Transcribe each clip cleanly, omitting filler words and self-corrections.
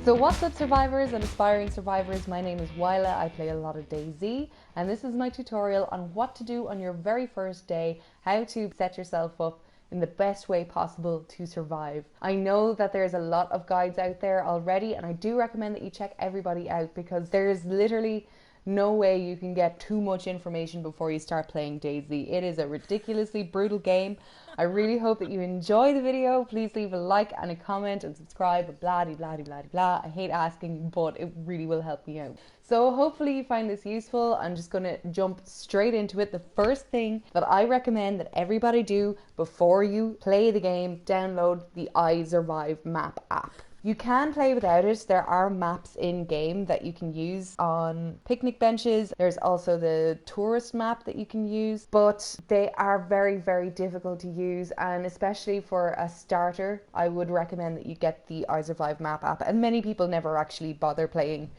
So what's up, survivors and aspiring survivors? My name is Wyla. I play a lot of DayZ, and this is my tutorial on what to do on your very first day, how to set yourself up in the best way possible to survive. I know that there's a lot of guides out there already, and I do recommend that you check everybody out because there's literally no way you can get too much information before you start playing DayZ. It is a ridiculously brutal game. I really hope that you enjoy the video. Please leave a like and a comment and subscribe, blah de blah de blah de blah. I hate asking, but it really will help me out. So hopefully you find this useful. I'm just going to jump straight into it. The first thing that I recommend that everybody do before you play the game, download the iSurvive map app. You can play without it. There are maps in game that you can use on picnic benches. There's also the tourist map that you can use, but they are very, very difficult to use, and especially for a starter, I would recommend that you get the iSurvive map app. And many people never actually bother playing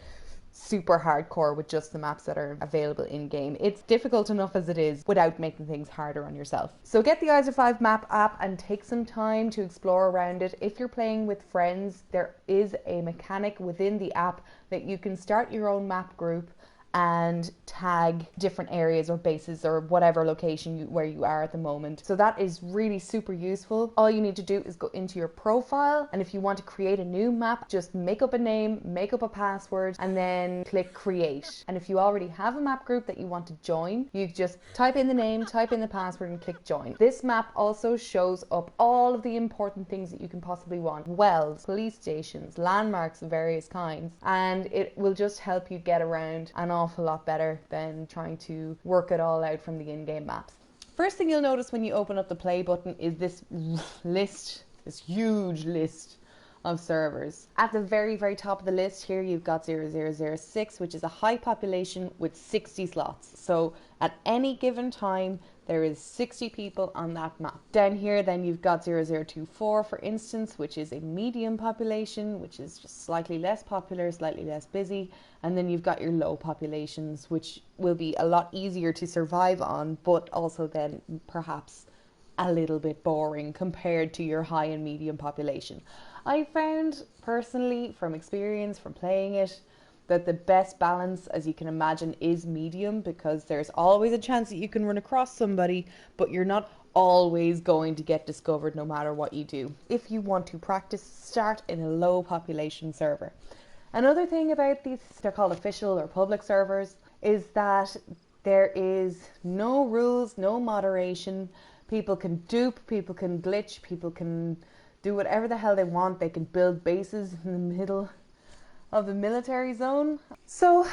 super hardcore with just the maps that are available in game. It's difficult enough as it is without making things harder on yourself. So get the iSurvive map app and take some time to explore around it. If you're playing with friends, there is a mechanic within the app that you can start your own map group and tag different areas or bases or whatever location where you are at the moment. So that is really super useful. All you need to do is go into your profile, and if you want to create a new map, just make up a name, make up a password, and then click create. And if you already have a map group that you want to join, you just type in the name, type in the password, and click join. This map also shows up all of the important things that you can possibly want: wells, police stations, landmarks of various kinds, and it will just help you get around an awful lot better than trying to work it all out from the in-game maps. First thing you'll notice when you open up the play button is this list, this huge list of servers. At the very, very top of the list here, you've got 0006, which is a high population with 60 slots. So at any given time, there is 60 people on that map. Down here, then you've got 0024, for instance, which is a medium population, which is just slightly less popular, slightly less busy. And then you've got your low populations, which will be a lot easier to survive on, but also then perhaps a little bit boring compared to your high and medium population. I found personally, from experience, from playing it, that the best balance, as you can imagine, is medium, because there's always a chance that you can run across somebody, but you're not always going to get discovered no matter what you do. If you want to practice, start in a low population server. Another thing about these, they're called official or public servers, is that there is no rules, no moderation. People can dupe, people can glitch, people can do whatever the hell they want. They can build bases in the middle of the military zone. So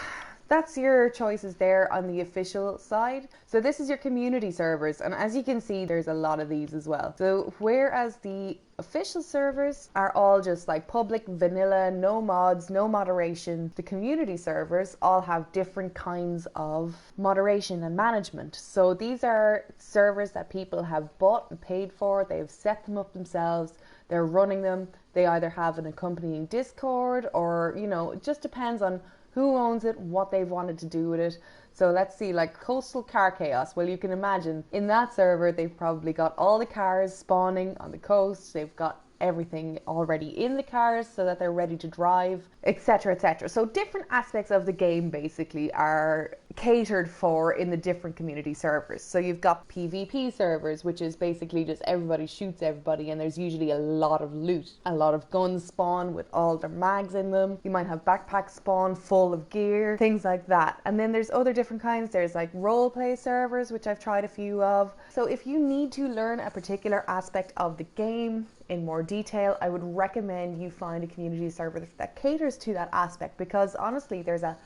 that's your choices there on the official side. So this is your community servers, and as you can see, there's a lot of these as well. So whereas the official servers are all just like public, vanilla, no mods, no moderation, the community servers all have different kinds of moderation and management. So these are servers that people have bought and paid for. They've set them up themselves. They're running them. They either have an accompanying Discord, or, you know, it just depends on who owns it, what they've wanted to do with it. So let's see, like Coastal Car Chaos. Well, you can imagine in that server, they've probably got all the cars spawning on the coast. They've got everything already in the cars so that they're ready to drive, etc., etc. So different aspects of the game basically are catered for in the different community servers. So you've got PvP servers, which is basically just everybody shoots everybody, and there's usually a lot of loot. A lot of guns spawn with all their mags in them. You might have backpacks spawn full of gear, things like that. And then there's other different kinds. There's like roleplay servers, which I've tried a few of. So if you need to learn a particular aspect of the game in more detail, I would recommend you find a community server that caters to that aspect, because honestly, there's a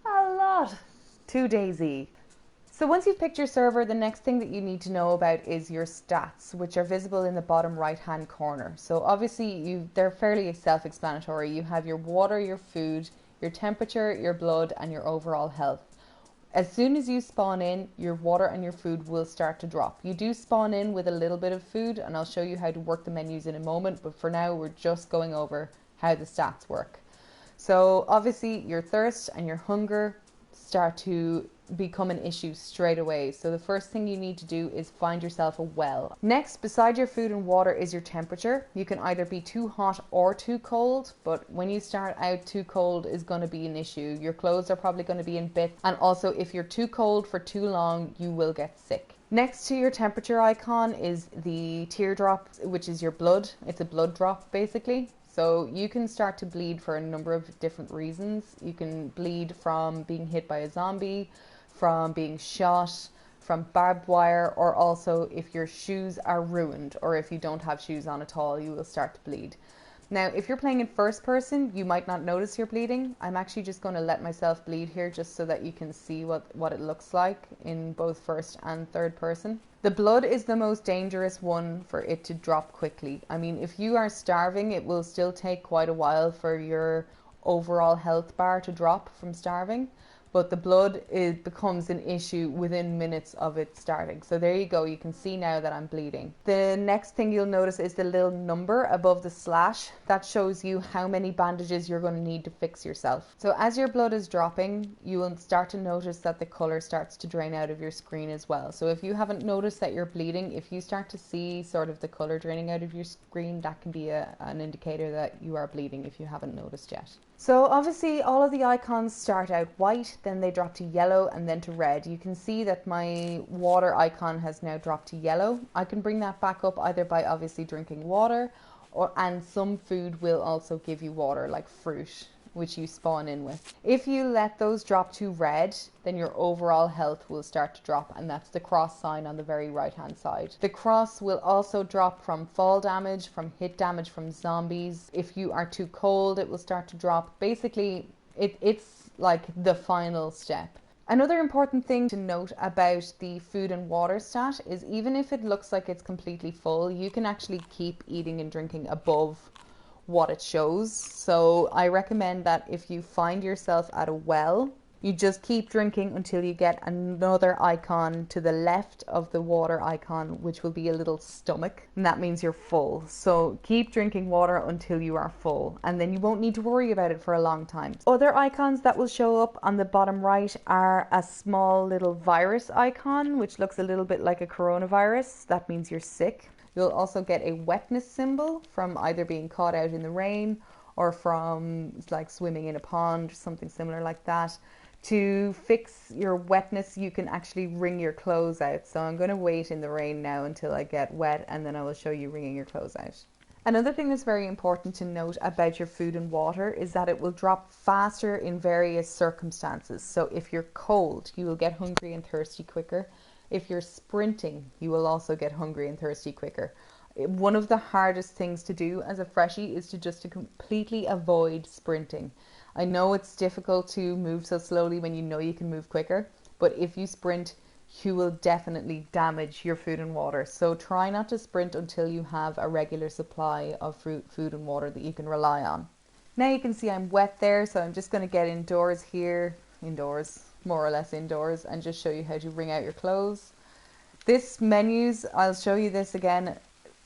lot to DayZ. So once you've picked your server, the next thing that you need to know about is your stats, which are visible in the bottom right hand corner. So obviously they're fairly self-explanatory. You have your water, your food, your temperature, your blood, and your overall health. As soon as you spawn in, your water and your food will start to drop. You do spawn in with a little bit of food, and I'll show you how to work the menus in a moment, but for now we're just going over how the stats work. So obviously your thirst and your hunger start to become an issue straight away. So the first thing you need to do is find yourself a well. Next, beside your food and water is your temperature. You can either be too hot or too cold, but when you start out, too cold is going to be an issue. Your clothes are probably going to be in bits, and also if you're too cold for too long, you will get sick. Next to your temperature icon is the teardrop, which is your blood. It's a blood drop basically. So you can start to bleed for a number of different reasons. You can bleed from being hit by a zombie, from being shot, from barbed wire, or also if your shoes are ruined or if you don't have shoes on at all, you will start to bleed. Now, if you're playing in first person, you might not notice you're bleeding. I'm actually just going to let myself bleed here just so that you can see what it looks like in both first and third person. The blood is the most dangerous one for it to drop quickly. I mean, if you are starving, it will still take quite a while for your overall health bar to drop from starving. But the blood becomes an issue within minutes of it starting. So there you go, you can see now that I'm bleeding. The next thing you'll notice is the little number above the slash. That shows you how many bandages you're going to need to fix yourself. So as your blood is dropping, you will start to notice that the colour starts to drain out of your screen as well. So if you haven't noticed that you're bleeding, if you start to see sort of the colour draining out of your screen, that can be an indicator that you are bleeding if you haven't noticed yet. So obviously all of the icons start out white, then they drop to yellow and then to red. You can see that my water icon has now dropped to yellow. I can bring that back up either by obviously drinking water, and some food will also give you water, like fruit, which you spawn in with. If you let those drop to red, then your overall health will start to drop, and that's the cross sign on the very right hand side. The cross will also drop from fall damage, from hit damage from zombies. If you are too cold, it will start to drop. Basically, it's like the final step. Another important thing to note about the food and water stat is even if it looks like it's completely full, you can actually keep eating and drinking above what it shows. So I recommend that if you find yourself at a well, you just keep drinking until you get another icon to the left of the water icon, which will be a little stomach, and that means you're full. So keep drinking water until you are full, and then you won't need to worry about it for a long time. Other icons that will show up on the bottom right are a small little virus icon, which looks a little bit like a coronavirus. That means you're sick. You'll also get a wetness symbol from either being caught out in the rain or from like swimming in a pond or something similar like that. To fix your wetness, you can actually wring your clothes out. So I'm going to wait in the rain now until I get wet, and then I will show you wringing your clothes out. Another thing that's very important to note about your food and water is that it will drop faster in various circumstances. So if you're cold, you will get hungry and thirsty quicker. If you're sprinting, you will also get hungry and thirsty quicker. One of the hardest things to do as a freshie is to completely avoid sprinting. I know it's difficult to move so slowly when you know you can move quicker, but if you sprint, you will definitely damage your food and water. So try not to sprint until you have a regular supply of food and water that you can rely on. Now you can see I'm wet there, so I'm just going to get indoors here, more or less indoors, and just show you how to wring out your clothes. This menus, I'll show you this again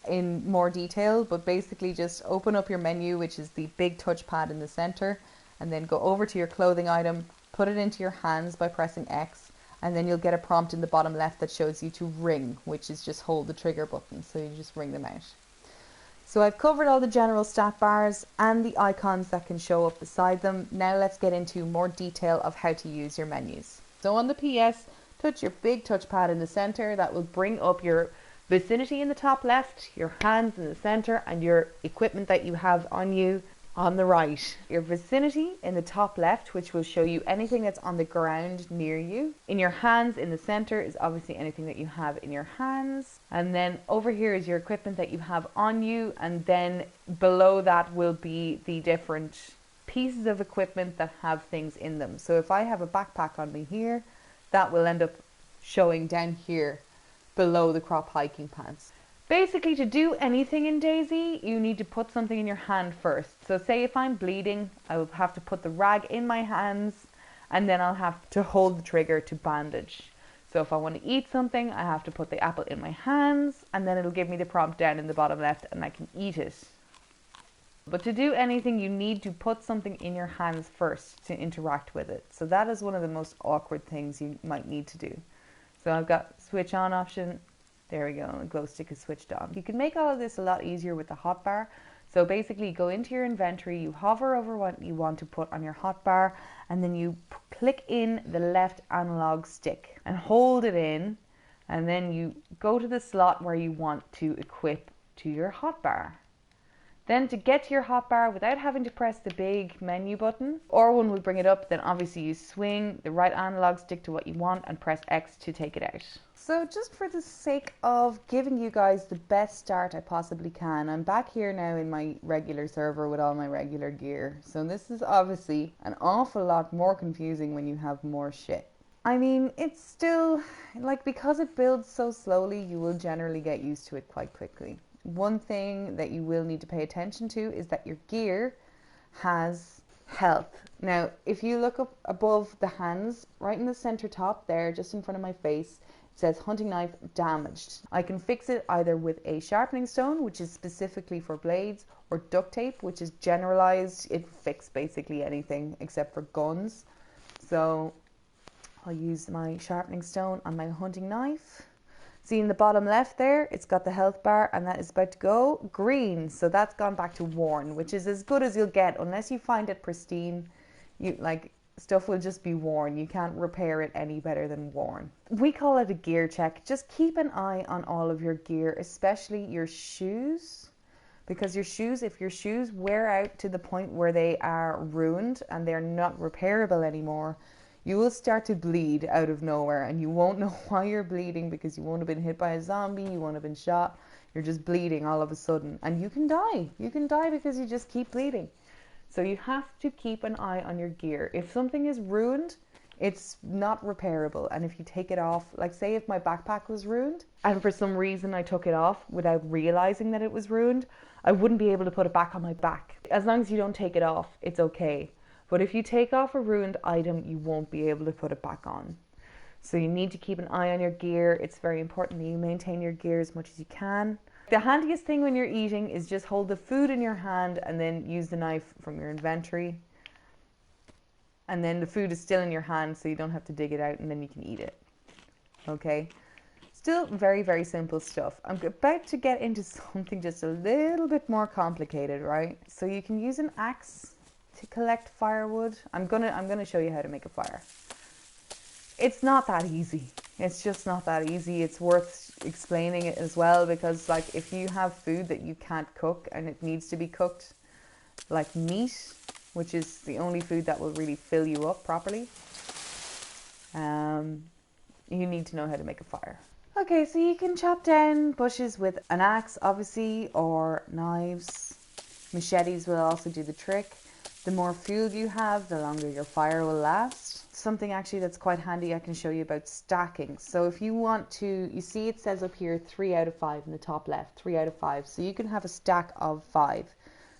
in more detail, but basically just open up your menu, which is the big touchpad in the center, and then go over to your clothing item, put it into your hands by pressing X, and then you'll get a prompt in the bottom left that shows you to wring, which is just hold the trigger button, so you just wring them out. So I've covered all the general stat bars and the icons that can show up beside them. Now let's get into more detail of how to use your menus. So on the PS, touch your big touchpad in the center. That will bring up your vicinity in the top left, your hands in the center, and your equipment that you have on you on the right. Your vicinity in the top left, which will show you anything that's on the ground near you. In your hands in the center is obviously anything that you have in your hands. And then over here is your equipment that you have on you. And then below that will be the different pieces of equipment that have things in them. So if I have a backpack on me here, that will end up showing down here below the crop hiking pants. Basically, to do anything in DayZ, you need to put something in your hand first. So say if I'm bleeding, I will have to put the rag in my hands, and then I'll have to hold the trigger to bandage. So if I want to eat something, I have to put the apple in my hands, and then it'll give me the prompt down in the bottom left, and I can eat it. But to do anything, you need to put something in your hands first to interact with it. So that is one of the most awkward things you might need to do. So I've got switch on option. There we go, the glow stick is switched on. You can make all of this a lot easier with the hotbar. So basically go into your inventory, you hover over what you want to put on your hotbar, and then you click in the left analog stick and hold it in, and then you go to the slot where you want to equip to your hotbar. Then to get to your hotbar without having to press the big menu button, or one will bring it up, then obviously you swing the right analog stick to what you want and press X to take it out. So just for the sake of giving you guys the best start I possibly can, I'm back here now in my regular server with all my regular gear. So this is obviously an awful lot more confusing when you have more shit. I mean, it's still, like, because it builds so slowly, you will generally get used to it quite quickly. One thing that you will need to pay attention to is that your gear has health. Now, if you look up above the hands, right in the center top there, just in front of my face, it says hunting knife damaged. I can fix it either with a sharpening stone, which is specifically for blades, or duct tape, which is generalized. It fixes basically anything except for guns. So I'll use my sharpening stone on my hunting knife. See in the bottom left there, it's got the health bar, and that is about to go green. So that's gone back to worn, which is as good as you'll get unless you find it pristine. Stuff will just be worn. You can't repair it any better than worn. We call it a gear check. Just keep an eye on all of your gear, especially your shoes. Because if your shoes wear out to the point where they are ruined and they're not repairable anymore, you will start to bleed out of nowhere, and you won't know why you're bleeding because you won't have been hit by a zombie, you won't have been shot, you're just bleeding all of a sudden, and you can die. You can die because you just keep bleeding. So you have to keep an eye on your gear. If something is ruined, it's not repairable, and if you take it off, like say if my backpack was ruined, and for some reason I took it off without realizing that it was ruined, I wouldn't be able to put it back on my back. As long as you don't take it off, it's okay. But if you take off a ruined item, you won't be able to put it back on. So you need to keep an eye on your gear. It's very important that you maintain your gear as much as you can. The handiest thing when you're eating is just hold the food in your hand and then use the knife from your inventory. And then the food is still in your hand, so you don't have to dig it out, and then you can eat it. Okay? Still very, very simple stuff. I'm about to get into something just a little bit more complicated, right? So you can use an axe to collect firewood. I'm gonna show you how to make a fire. It's not that easy. It's just not that easy. It's worth explaining it as well, because like if you have food that you can't cook and it needs to be cooked, like meat, which is the only food that will really fill you up properly, you need to know how to make a fire. Okay, so you can chop down bushes with an axe, obviously, or knives. Machetes will also do the trick. The more fuel you have, the longer your fire will last. Something actually that's quite handy I can show you about stacking. So if you want to, you see it says up here 3 out of 5 in the top left, 3 out of 5. So you can have a stack of 5.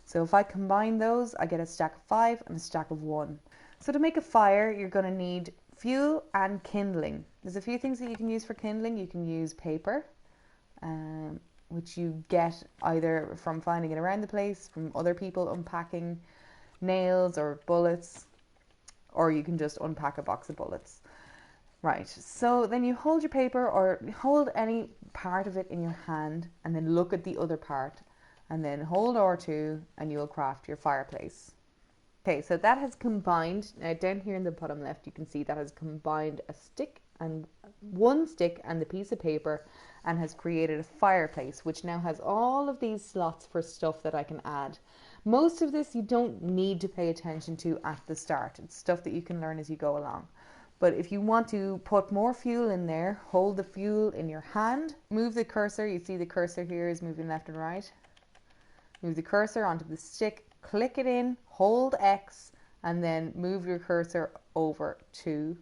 So if I combine those, I get a stack of 5 and a stack of 1. So to make a fire, you're going to need fuel and kindling. There's a few things that you can use for kindling. You can use paper, which you get either from finding it around the place, from other people unpacking nails or bullets, or you can just unpack a box of bullets. Right, so then you hold your paper or hold any part of it in your hand and then look at the other part and then hold R2 and you'll craft your fireplace. Okay, so that has combined, now down here in the bottom left you can see that has combined a stick and one stick and the piece of paper and has created a fireplace, which now has all of these slots for stuff that I can add. Most of this you don't need to pay attention to at the start. It's stuff that you can learn as you go along. But if you want to put more fuel in there, hold the fuel in your hand, move the cursor. You see the cursor here is moving left and right. Move the cursor onto the stick, click it in, hold X, and then move your cursor over to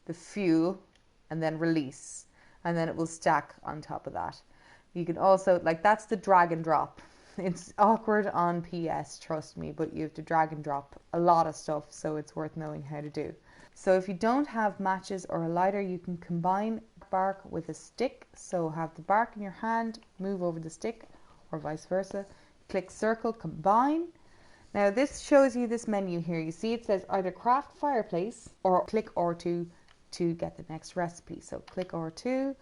the fuel and then release. And then it will stack on top of that. You can also, like, that's the drag and drop. It's awkward on PS, trust me, but you have to drag and drop a lot of stuff, so it's worth knowing how to do. So if you don't have matches or a lighter, you can combine bark with a stick. So have the bark in your hand, move over the stick, or vice versa. click circle, combine. Now this shows you this menu here. You see it says either craft fireplace or click R2 to get the next recipe. So click R2,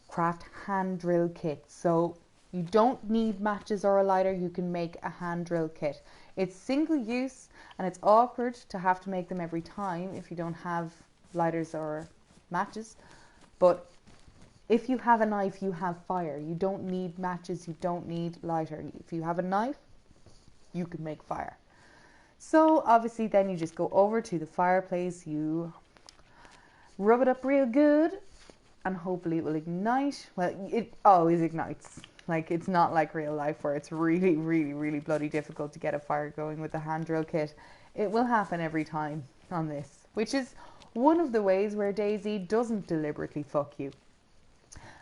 craft hand drill kit. So you don't need matches or a lighter, you can make a hand drill kit. It's single use and it's awkward to have to make them every time if you don't have lighters or matches. But if you have a knife, you have fire. You don't need matches, you don't need lighter. If you have a knife, you can make fire. So obviously then you just go over to the fireplace, you rub it up real good and hopefully it will ignite. Well, it always ignites. Like, it's not like real life where it's really, really, really bloody difficult to get a fire going with the hand drill kit. It will happen every time on this, which is one of the ways where DayZ doesn't deliberately fuck you.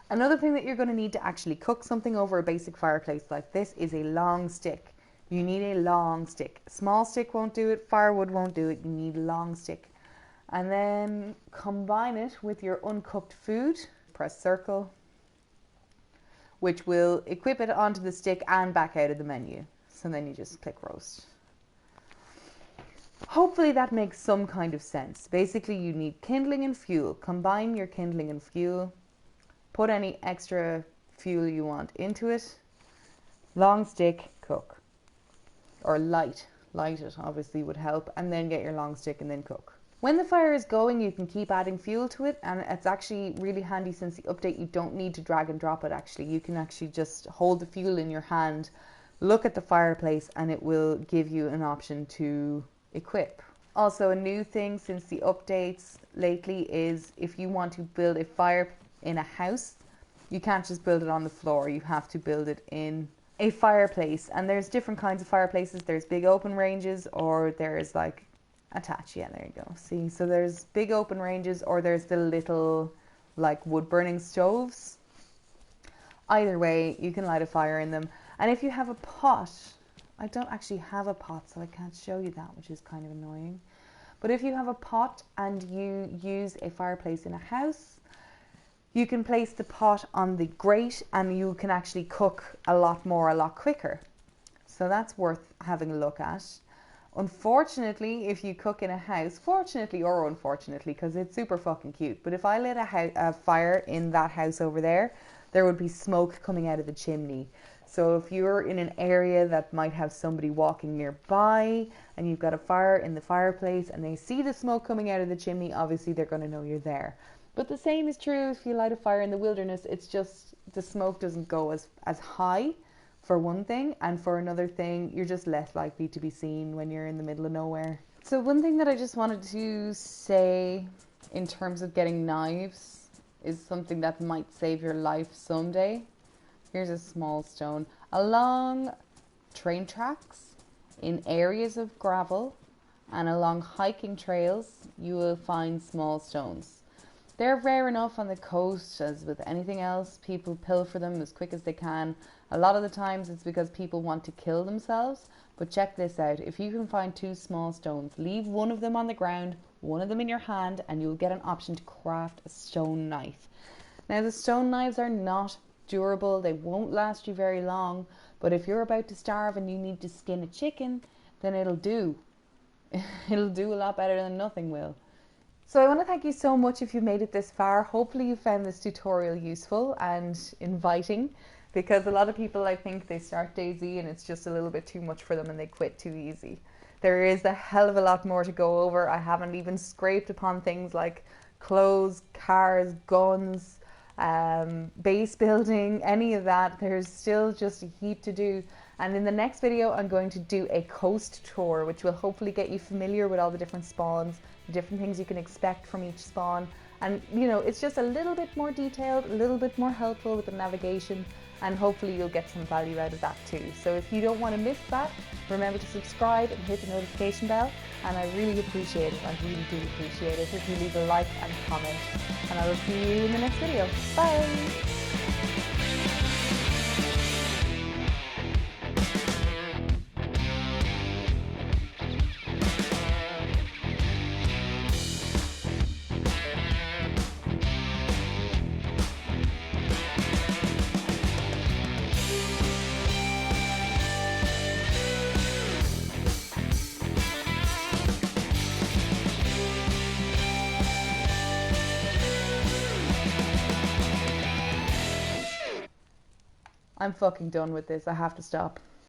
Another thing that you're going to need to actually cook something over a basic fireplace like this is a long stick. You need a long stick. A small stick won't do it, firewood won't do it, you need a long stick. And then combine it with your uncooked food. Press circle, which will equip it onto the stick and back out of the menu. So then you just click roast. Hopefully that makes some kind of sense. Basically you need kindling and fuel. Combine your kindling and fuel. Put any extra fuel you want into it. Long stick, cook. Or light it obviously would help. And then get your long stick and then cook. When the fire is going, you can keep adding fuel to it, and it's actually really handy since the update. You don't need to drag and drop it actually. You can actually just hold the fuel in your hand, look at the fireplace, and it will give you an option to equip. Also, a new thing since the updates lately is if you want to build a fire in a house, you can't just build it on the floor. You have to build it in a fireplace, and there's different kinds of fireplaces. There's big open ranges, or there's like attach, yeah, there you go. See, so there's big open ranges, or there's the little like wood burning stoves. Either way, you can light a fire in them. And if you have a pot, I don't actually have a pot, so I can't show you that, which is kind of annoying. But if you have a pot and you use a fireplace in a house, you can place the pot on the grate and you can actually cook a lot more, a lot quicker. So that's worth having a look at. Unfortunately, if you cook in a house, fortunately or unfortunately, because it's super fucking cute, but if I lit a fire in that house over there, there would be smoke coming out of the chimney. So if you're in an area that might have somebody walking nearby and you've got a fire in the fireplace and they see the smoke coming out of the chimney, obviously they're going to know you're there. But the same is true if you light a fire in the wilderness. It's just the smoke doesn't go as high. For one thing, and for another thing, you're just less likely to be seen when you're in the middle of nowhere. So one thing that I just wanted to say in terms of getting knives is something that might save your life someday. Here's a small stone. Along train tracks, in areas of gravel, and along hiking trails, you will find small stones. They're rare enough on the coast, as with anything else. People pilfer them as quick as they can. A lot of the times it's because people want to kill themselves. But check this out. If you can find 2 small stones, leave one of them on the ground, one of them in your hand, and you'll get an option to craft a stone knife. Now, the stone knives are not durable. They won't last you very long. But if you're about to starve and you need to skin a chicken, then it'll do. It'll do a lot better than nothing will. So I want to thank you so much if you made it this far. Hopefully you found this tutorial useful and inviting, because a lot of people, I think, they start DayZ and it's just a little bit too much for them and they quit too easy. There is a hell of a lot more to go over. I haven't even scraped upon things like clothes, cars, guns, base building, any of that. There's still just a heap to do. And in the next video, I'm going to do a coast tour, which will hopefully get you familiar with all the different spawns, the different things you can expect from each spawn. And, you know, it's just a little bit more detailed, a little bit more helpful with the navigation, and hopefully you'll get some value out of that too. So if you don't want to miss that, remember to subscribe and hit the notification bell. And I really appreciate it. I really do appreciate it if you leave a like and comment. And I will see you in the next video. Bye! I'm fucking done with this. I have to stop.